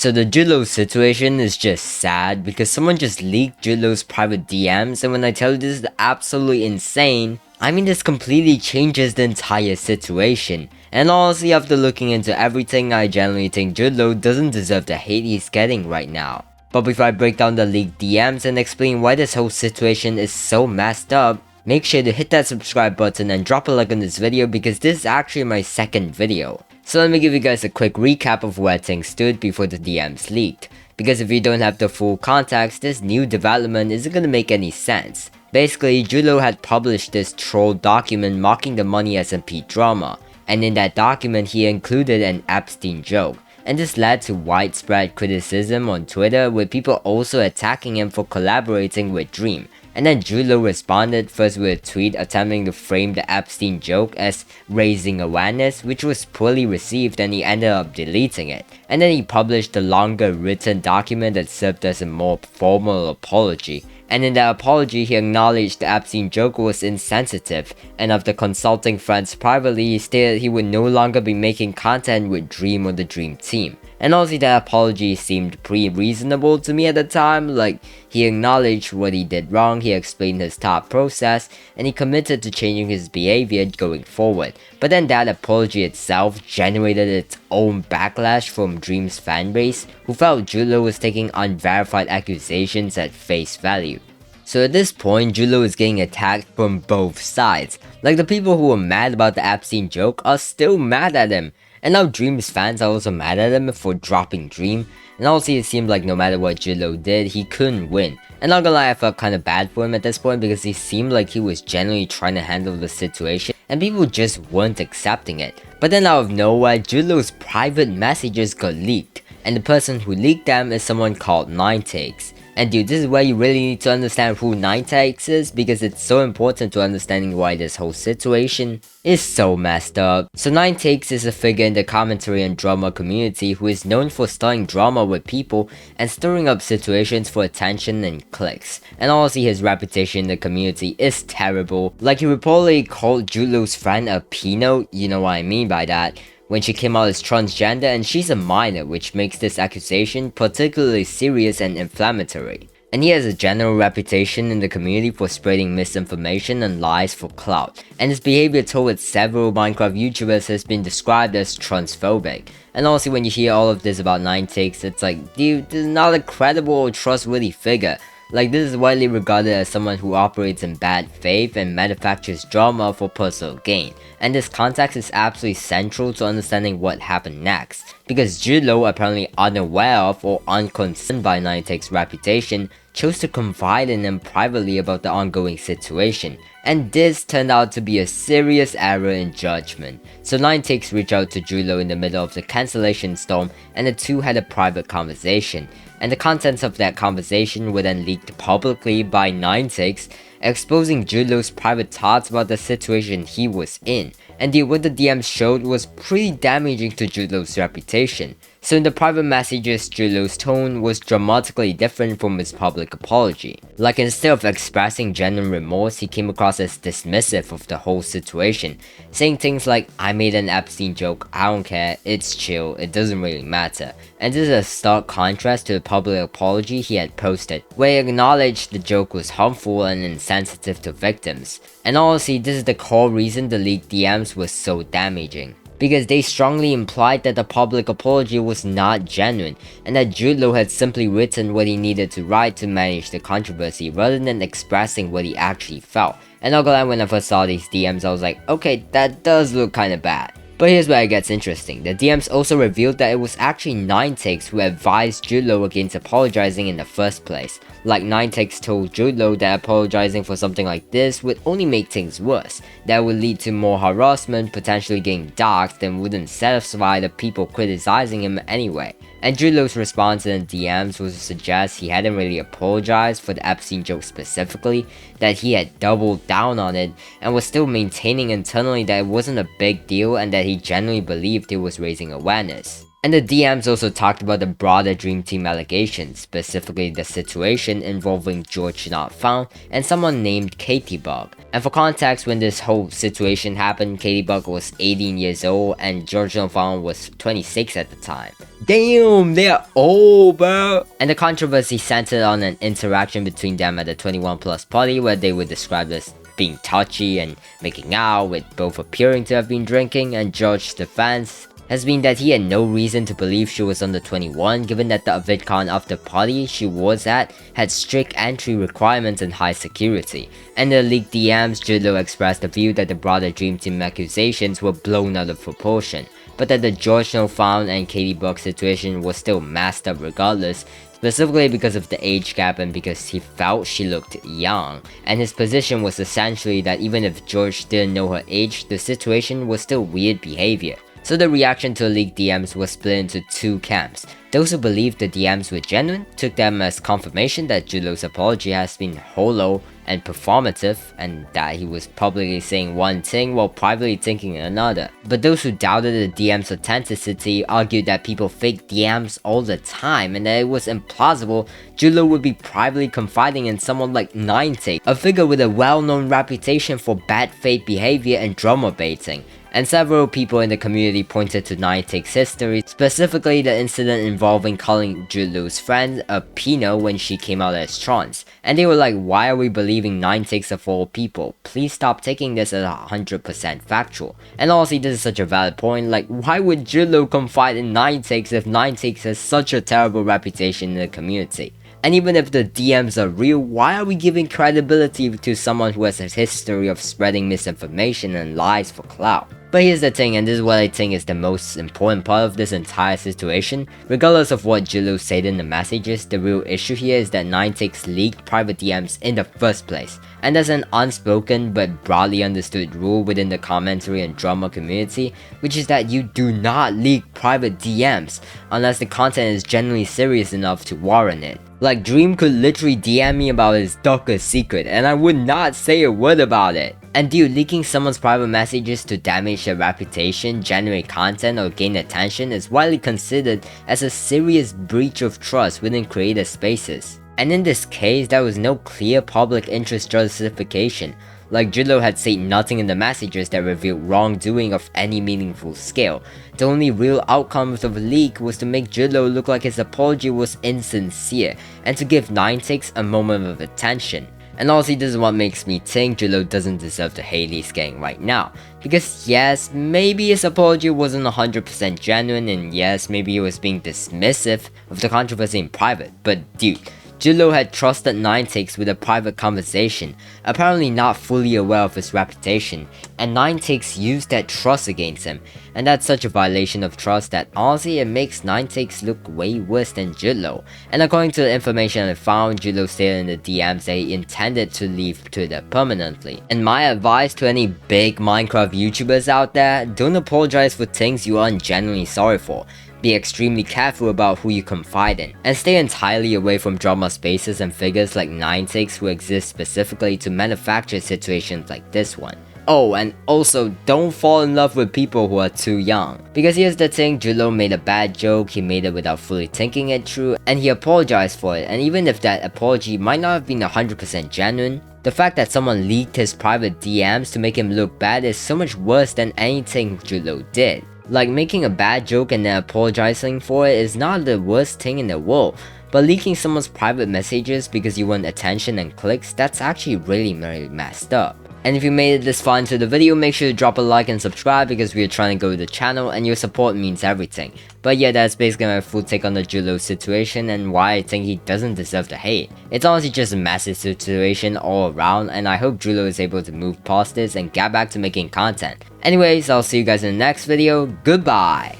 So the JudeLow situation is just sad because someone just leaked JudeLow's private DMs, and when I tell you this is absolutely insane, I mean this completely changes the entire situation. And honestly, after looking into everything, I genuinely think JudeLow doesn't deserve the hate he's getting right now. But before I break down the leaked DMs and explain why this whole situation is so messed up, make sure to hit that subscribe button and drop a like on this video because this is actually my second video. So let me give you guys a quick recap of where things stood before the DMs leaked, because if you don't have the full context, this new development isn't gonna make any sense. Basically, JudeLow had published this troll document mocking the Money SMP drama, and in that document he included an Epstein joke, and this led to widespread criticism on Twitter, with people also attacking him for collaborating with Dream. And then JudeLow responded first with a tweet attempting to frame the Epstein joke as raising awareness, which was poorly received, and he ended up deleting it. And then he published a longer written document that served as a more formal apology. And in that apology, he acknowledged the Epstein joke was insensitive, and after consulting friends privately, he stated he would no longer be making content with Dream or the Dream team. And honestly, that apology seemed pretty reasonable to me at the time. Like, he acknowledged what he did wrong, he explained his thought process, and he committed to changing his behavior going forward. But then that apology itself generated its own backlash from Dream's fanbase, who felt JudeLow was taking unverified accusations at face value. So at this point, JudeLow is getting attacked from both sides. Like, the people who were mad about the Epstein joke are still mad at him. And now Dream's fans are also mad at him for dropping Dream. And also it seemed like no matter what JudeLow did, he couldn't win. And not gonna lie, I felt kinda bad for him at this point because he seemed like he was genuinely trying to handle the situation and people just weren't accepting it. But then out of nowhere, JudeLow's private messages got leaked. And the person who leaked them is someone called 9takes. And dude, this is where you really need to understand who 9takes is, because it's so important to understanding why this whole situation is so messed up. So 9takes is a figure in the commentary and drama community who is known for starting drama with people and stirring up situations for attention and clicks. And honestly, his reputation in the community is terrible. Like, he reportedly called JudeLow's friend a peanut, you know what I mean by that, when she came out as transgender, and she's a minor, which makes this accusation particularly serious and inflammatory. And he has a general reputation in the community for spreading misinformation and lies for clout, and his behavior towards several Minecraft YouTubers has been described as transphobic. And also when you hear all of this about 9takes, it's like, dude, this is not a credible or trustworthy figure. Like, this is widely regarded as someone who operates in bad faith and manufactures drama for personal gain. And this context is absolutely central to understanding what happened next, because JudeLow, apparently unaware of or unconcerned by 9takes' reputation, chose to confide in him privately about the ongoing situation. And this turned out to be a serious error in judgment. So 9takes reached out to JudeLow in the middle of the cancellation storm, and the two had a private conversation. And the contents of that conversation were then leaked publicly by 9takes, exposing JudeLow's private thoughts about the situation he was in. And what the DMs showed was pretty damaging to JudeLow's reputation. So in the private messages, JudeLow's tone was dramatically different from his public apology. Like, instead of expressing genuine remorse, he came across as dismissive of the whole situation, saying things like, "I made an Epstein joke, I don't care, it's chill, it doesn't really matter." And this is a stark contrast to the public apology he had posted, where he acknowledged the joke was harmful and insensitive to victims. And honestly, this is the core reason the leaked DMs was so damaging, because they strongly implied that the public apology was not genuine, and that JudeLow had simply written what he needed to write to manage the controversy rather than expressing what he actually felt. And not gonna lie, when I first saw these DMs, I was like, okay, that does look kinda bad. But here's where it gets interesting. The DMs also revealed that it was actually 9takes who advised JudeLow against apologizing in the first place. Like, 9takes told JudeLow that apologizing for something like this would only make things worse, that would lead to more harassment, potentially getting doxxed, and wouldn't satisfy the people criticizing him anyway. And JudeLow's response in the DMs was to suggest he hadn't really apologized for the Epstein joke specifically, that he had doubled down on it, and was still maintaining internally that it wasn't a big deal and that he genuinely believed it was raising awareness. And the DMs also talked about the broader Dream Team allegations, specifically the situation involving George Not Found and someone named Katie Bug. And for context, when this whole situation happened, Katie Bug was 18 years old and George Not Found was 26 at the time. Damn, they're old, bro! And the controversy centered on an interaction between them at the 21 plus party where they were described as being touchy and making out, with both appearing to have been drinking, and George's defense has been that he had no reason to believe she was under 21, given that the VidCon after party she was at had strict entry requirements and high security. And in the leaked DMs, JudeLow expressed the view that the broader Dream Team accusations were blown out of proportion, but that the George No Found and Katie Bug situation was still messed up regardless, specifically because of the age gap and because he felt she looked young. And his position was essentially that even if George didn't know her age, the situation was still weird behavior. So the reaction to the leaked DMs was split into two camps. Those who believed the DMs were genuine took them as confirmation that JudeLow's apology has been hollow and performative, and that he was publicly saying one thing while privately thinking another. But those who doubted the DM's authenticity argued that people fake DMs all the time and that it was implausible JudeLow would be privately confiding in someone like 9take, a figure with a well-known reputation for bad faith behavior and drama baiting. And several people in the community pointed to 9take's history, specifically the incident involving calling JudeLow's friend a Pino when she came out as trans. And they were like, why are we believing 9takes of all people? Please stop taking this as 100% factual. And honestly, this is such a valid point, like why would JudeLow confide in 9takes if 9takes has such a terrible reputation in the community? And even if the DMs are real, why are we giving credibility to someone who has a history of spreading misinformation and lies for clout? But here's the thing, and this is what I think is the most important part of this entire situation. Regardless of what JudeLow said in the messages, the real issue here is that 9takes leaked private DMs in the first place. And there's an unspoken but broadly understood rule within the commentary and drama community, which is that you do not leak private DMs unless the content is genuinely serious enough to warrant it. Like Dream could literally DM me about his darkest secret and I would not say a word about it. And dude, leaking someone's private messages to damage their reputation, generate content, or gain attention is widely considered as a serious breach of trust within creator spaces. And in this case, there was no clear public interest justification. Like JudeLow had said nothing in the messages that revealed wrongdoing of any meaningful scale. The only real outcome of the leak was to make JudeLow look like his apology was insincere, and to give 9takes a moment of attention. And honestly, this is what makes me think JudeLow doesn't deserve the hate he's getting right now. Because yes, maybe his apology wasn't 100% genuine, and yes, maybe he was being dismissive of the controversy in private, but dude, JudeLow had trusted 9takes with a private conversation, apparently not fully aware of his reputation, and 9takes used that trust against him, and that's such a violation of trust that honestly it makes 9takes look way worse than JudeLow. And according to the information I found, JudeLow stated in the DMs that he intended to leave Twitter permanently. And my advice to any big Minecraft YouTubers out there, don't apologize for things you aren't genuinely sorry for. Be extremely careful about who you confide in, and stay entirely away from drama spaces and figures like 9takes who exist specifically to manufacture situations like this one. Oh, and also don't fall in love with people who are too young. Because here's the thing, JudeLow made a bad joke, he made it without fully thinking it through, and he apologized for it, and even if that apology might not have been 100% genuine, the fact that someone leaked his private DMs to make him look bad is so much worse than anything JudeLow did. Like, making a bad joke and then apologizing for it is not the worst thing in the world, but leaking someone's private messages because you want attention and clicks, that's actually really messed up. And if you made it this far into the video, make sure to drop a like and subscribe because we are trying to grow the channel and your support means everything. But yeah, that's basically my full take on the JudeLow situation and why I think he doesn't deserve the hate. It's honestly just a massive situation all around, and I hope JudeLow is able to move past this and get back to making content. Anyways, I'll see you guys in the next video. Goodbye!